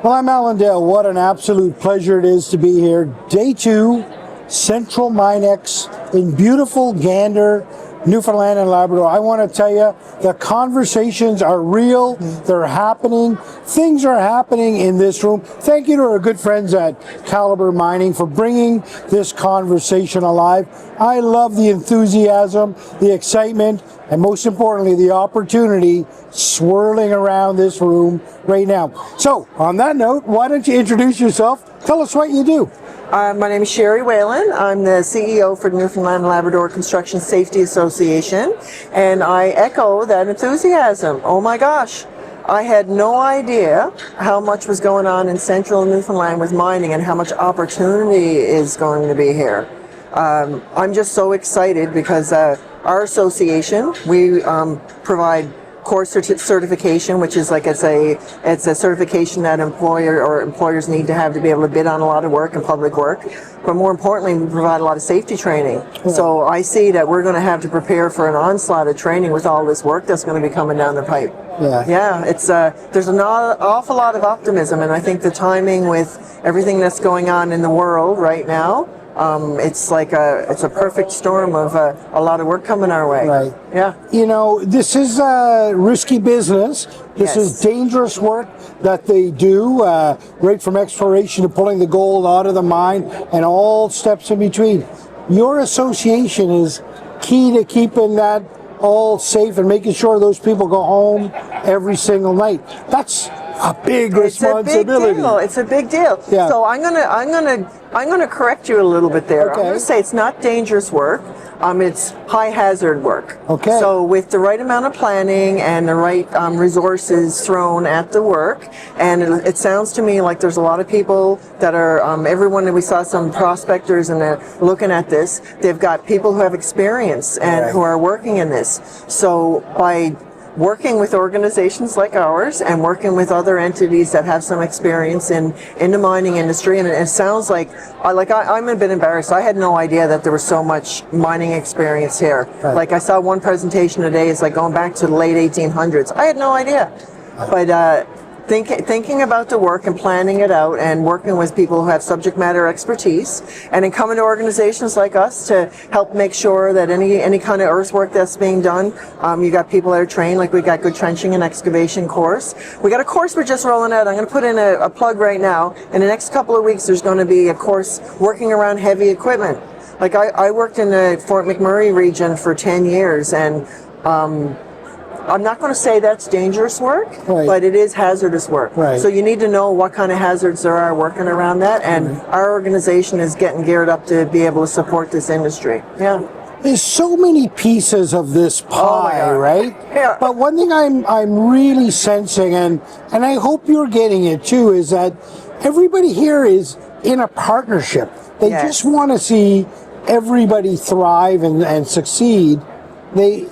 Well, I'm Alan Dale. What an absolute pleasure it is to be here. Day 2, Central Minex in beautiful Gander, Newfoundland and Labrador. I want to tell you, the conversations are real. They're happening. Things are happening in this room. Thank you to our good friends at Caliber Mining for bringing this conversation alive. I love the enthusiasm, the excitement, and most importantly, the opportunity swirling around this room right now. So, on that note, why don't you introduce yourself? Tell us what you do. My name is Cherie Whelan. I'm the CEO for the Newfoundland and Labrador Construction Safety Association, and I echo that enthusiasm. Oh my gosh, I had no idea how much was going on in central Newfoundland with mining and how much opportunity is going to be here. I'm just so excited because our association, we provide course certification, which is like it's a certification that employers need to have to be able to bid on a lot of work and public work. But more importantly, we provide a lot of safety training. Yeah. So I see that we're going to have to prepare for an onslaught of training with all this work that's going to be coming down the pipe. Yeah, it's there's an awful lot of optimism, and I think the timing with everything that's going on in the world right now. It's like it's a perfect storm of a lot of work coming our way. Right. Yeah. You know, this is risky business. This is dangerous work that they do, right from exploration to pulling the gold out of the mine and all steps in between. Your association is key to keeping that all safe and making sure those people go home every single night. That's a big responsibility. It's a big deal. Yeah. So I'm gonna correct you a little bit there. Okay. I'm gonna say it's not dangerous work. It's high hazard work. Okay. So with the right amount of planning and the right resources thrown at the work, and it sounds to me like there's a lot of people that are, everyone that we saw some prospectors and they're looking at this, they've got people who have experience and who are working in this. So by working with organizations like ours and working with other entities that have some experience in the mining industry, and it sounds like I'm a bit embarrassed. I had no idea that there was so much mining experience here. Right. Like I saw one presentation today, it's like going back to the late 1800s. I had no idea. But thinking about the work and planning it out and working with people who have subject matter expertise, and then coming to organizations like us to help make sure that any kind of earthwork that's being done, you got people that are trained, like we got good trenching and excavation course. We got a course we're just rolling out. I'm going to put in a plug right now. In the next couple of weeks, there's going to be a course working around heavy equipment. Like I worked in the Fort McMurray region for 10 years, and I'm not going to say that's dangerous work, but it is hazardous work. Right. So you need to know what kind of hazards there are working around that, and our organization is getting geared up to be able to support this industry. Yeah. There's so many pieces of this pie, right? Yeah. But one thing I'm really sensing, and I hope you're getting it too, is that everybody here is in a partnership. They just want to see everybody thrive and succeed. They,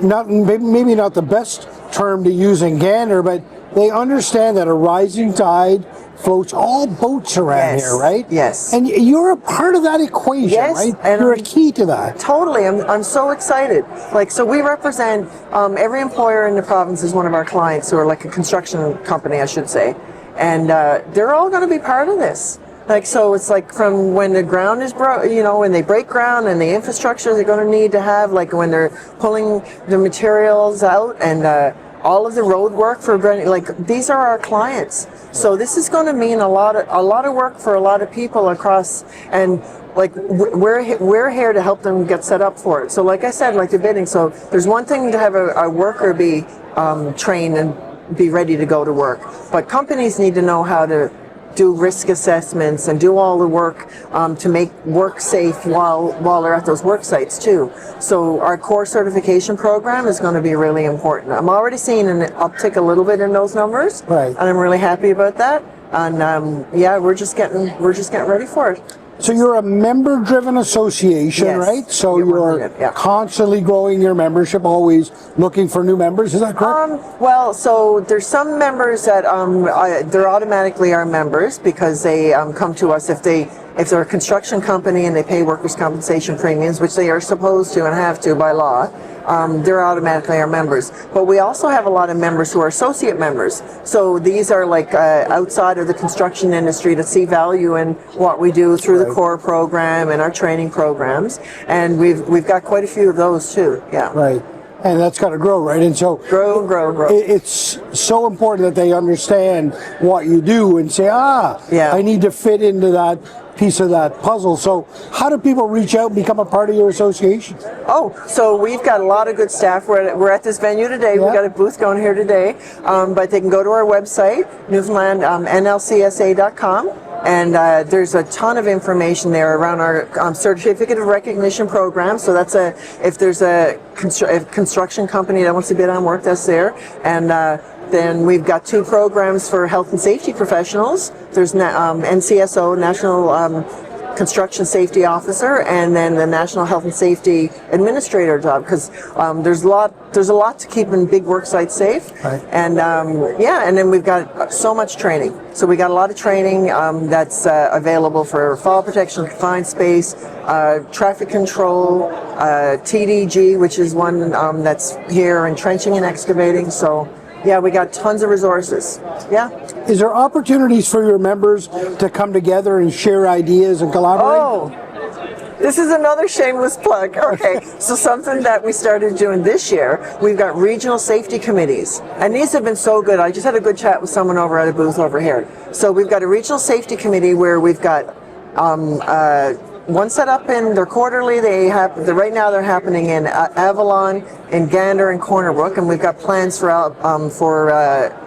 maybe not the best term to use in Gander, but they understand that a rising tide floats all boats around here, right? Yes. And you're a part of that equation, right? And you're a key to that. Totally. I'm so excited. So we represent every employer in the province is one of our clients, who are like a construction company, I should say, and they're all going to be part of this. So it's like from when the ground is when they break ground, and the infrastructure they're going to need to have, like when they're pulling the materials out, and all of the road work for, like, these are our clients. So this is going to mean a lot of work for a lot of people across, and like we're here to help them get set up for it. So like I said, like the bidding. So there's one thing to have a worker be trained and be ready to go to work, but companies need to know how to do risk assessments and do all the work to make work safe while they're at those work sites too. So our core certification program is going to be really important. I'm already seeing an uptick a little bit in those numbers, and I'm really happy about that. And we're just getting ready for it. So you're a member-driven association, right? So you're constantly growing your membership, always looking for new members. Is that correct? Well, so there's some members that they're automatically our members because they come to us if they if they're a construction company and they pay workers' compensation premiums, which they are supposed to and have to by law, they're automatically our members. But we also have a lot of members who are associate members. So these are like outside of the construction industry that see value in what we do through the core program and our training programs. And we've got quite a few of those too. Yeah. Right. And that's got to grow, right? And so grow. It's so important that they understand what you do and say, I need to fit into that piece of that puzzle. So how do people reach out and become a part of your association? Oh, so we've got a lot of good staff. We're at this venue today. We've got a booth going here today. But they can go to our website, Newfoundland, NLCSA.com. And there's a ton of information there around our certificate of recognition program. So that's if there's a construction company that wants to bid on work, that's there. And then we've got 2 programs for health and safety professionals. There's NCSO, National Construction Safety Officer, and then the National Health and Safety Administrator job, because there's a lot to keeping big work sites safe. Right. And and then we've got so much training. So we got a lot of training that's available for fall protection, confined space, traffic control, TDG, which is one that's here, and trenching and excavating. So yeah, we got tons of resources. Yeah. Is there opportunities for your members to come together and share ideas and collaborate? Oh, this is another shameless plug. Okay, so something that we started doing this year, we've got regional safety committees. And these have been so good. I just had a good chat with someone over at a booth over here. So we've got a regional safety committee where we've got one set up in their quarterly. Right now they're happening in Avalon, in Gander, and Corner Brook, and we've got plans for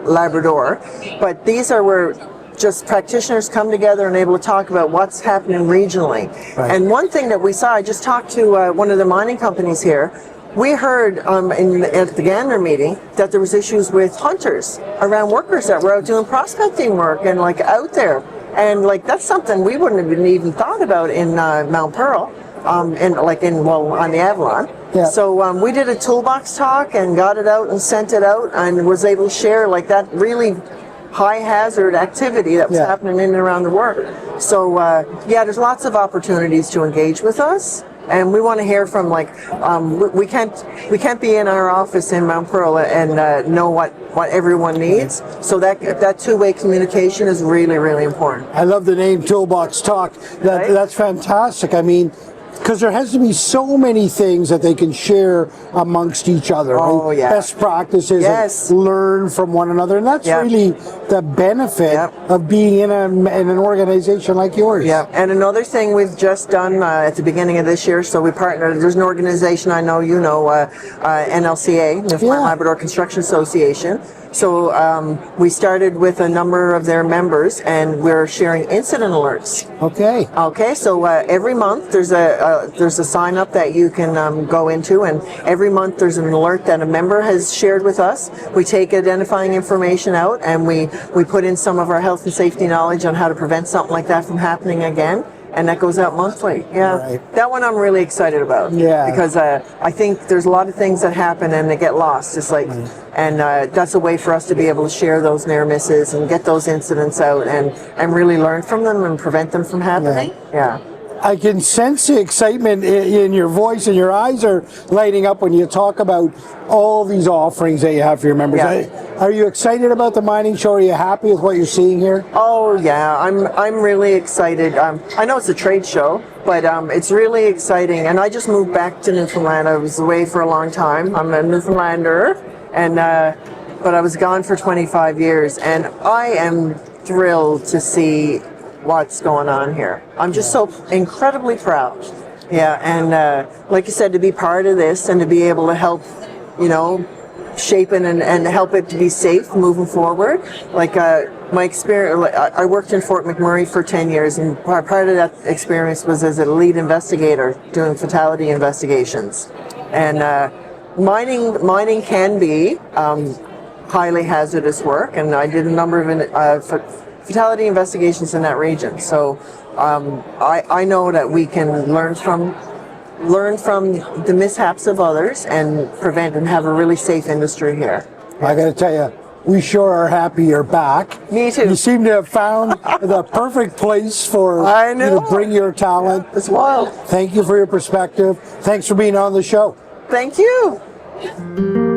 Labrador. But these are where just practitioners come together and able to talk about what's happening regionally. Right. And one thing that we saw, I just talked to one of the mining companies here. We heard at the Gander meeting that there was issues with hunters around workers that were out doing prospecting work and like out there. And like that's something we wouldn't have even thought about in Mount Pearl, on the Avalon. Yeah. So we did a toolbox talk and got it out and sent it out and was able to share like that really high hazard activity that was happening in and around the work. So there's lots of opportunities to engage with us. And we want to hear from we can't be in our office in Mount Pearl and know what everyone needs. So that two-way communication is really, really important. I love the name Toolbox Talk. That's fantastic. I mean, because there has to be so many things that they can share amongst each other. Oh, yeah. Best practices, and learn from one another. And that's really the benefit of being in an organization like yours. Yeah, and another thing we've just done at the beginning of this year, so we partnered, there's an organization I know you know, NLCA, Newfoundland Labrador Construction Association. So we started with a number of their members, and we're sharing incident alerts. Okay. So every month there's a sign up that you can go into, and every month there's an alert that a member has shared with us. We take identifying information out, and we put in some of our health and safety knowledge on how to prevent something like that from happening again. And that goes out monthly. Yeah, right. That one I'm really excited about. Yeah, because I think there's a lot of things that happen and they get lost. Just like, and that's a way for us to be able to share those near misses and get those incidents out and really learn from them and prevent them from happening. Yeah. I can sense the excitement in your voice, and your eyes are lighting up when you talk about all these offerings that you have for your members. Are you excited about the mining show? Are you happy with what you're seeing here? Oh yeah, I'm really excited. I know it's a trade show, but it's really exciting. And I just moved back to Newfoundland. I was away for a long time. I'm a Newfoundlander, and but I was gone for 25 years, and I am thrilled to see what's going on here. I'm just so incredibly proud. Yeah, and like you said, to be part of this and to be able to help, shape it and help it to be safe moving forward. Like my experience, I worked in Fort McMurray for 10 years, and part of that experience was as a lead investigator doing fatality investigations. And mining can be highly hazardous work, and I did a number of fatality investigations in that region. So I know that we can learn from the mishaps of others and prevent and have a really safe industry here. I got to tell you, we sure are happy you're back. Me too. You seem to have found the perfect place for I you know. to bring your talent. It's wild. Thank you for your perspective. Thanks for being on the show. Thank you.